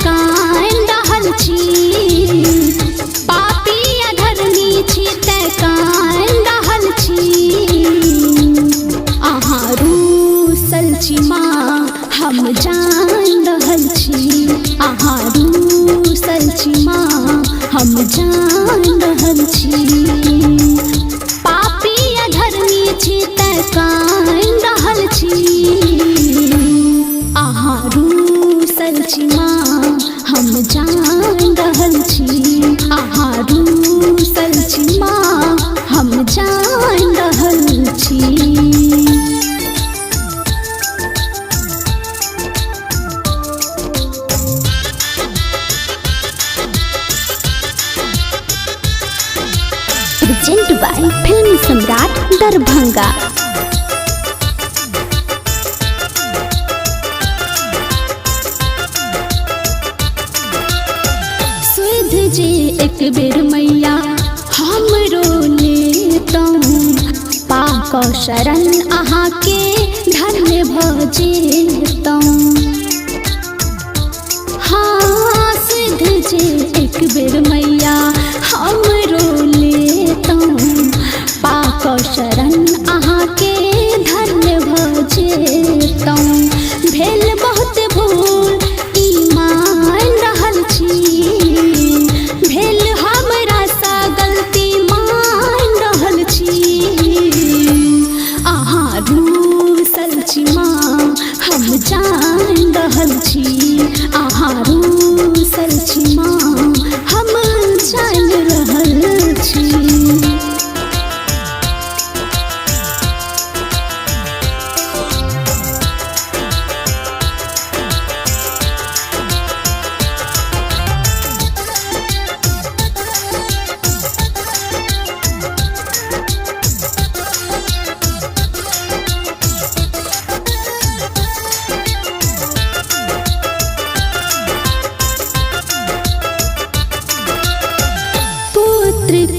कान रहल छी, पापी अधर्मी छी तै कान रहल छी। अहाँ रूसल छी माँ हम जान रहल छी, अहाँ रूसल छी माँ हम जान रहल छी। पापी अधर्मी छी तै कान रहल छी, अहाँ रूसल छी माँ हम जान रहल छी, अहाँ रूसल छी माँ हम जान रहल छी। प्रेजेंट बाय फिल्म सम्राट दरभंगा। सुध जे एक बेर मैया हमरो लेतौं, पाक शरण अहाँ के धन्य भ जेतौं। हाँ सुध जे एक बेर मैया हमरो लेतौं, पाक शरण अहाँ के धन्य भ जेतौं। भेल बहुत भूल ई मान रहल छी, भेल हमरा सा गलती मान रहल छी। अहाँ रूसल छी माँ हम जान रहल छी, अहाँ रूसल छी माँ हम जान रहल छी।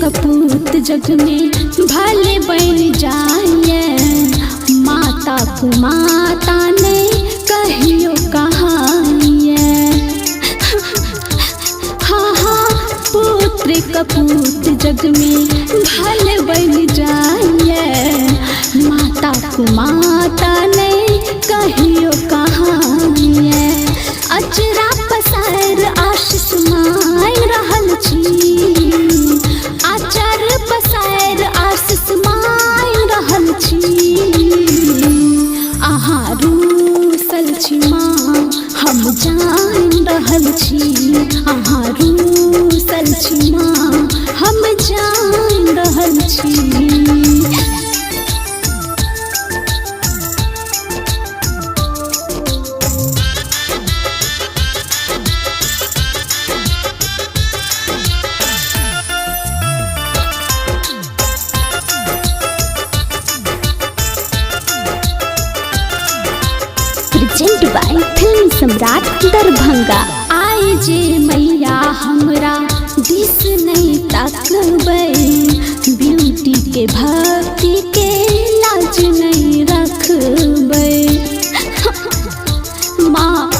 कपूत जग में भले बन जाए, माता को माता ने कहियो कहानिए। हाँ हाँ पुत्र कपूत जग में भले बन जाए, माता को माता ने कहियो कहानिए। अचरा पसार आशीष मांग रहल छी, आचार पसार आशीष मांग रहल छी। अहाँ रूसल छी माँ हम जान रहल छी, अहाँ रूसल छी माँ हम जान रहल छी। प्रेजेंट बाय फिल्म सम्राट दरभंगा। आए जे मैया हमरा दिस नहीं तकबै, ब्यूटी के भक्ति के लाज नहीं रखबै। माँ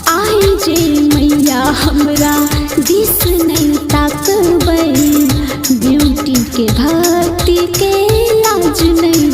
आए जे मैया हमरा दिस नहीं तकबै, ब्यूटी के भक्ति के लाज नहीं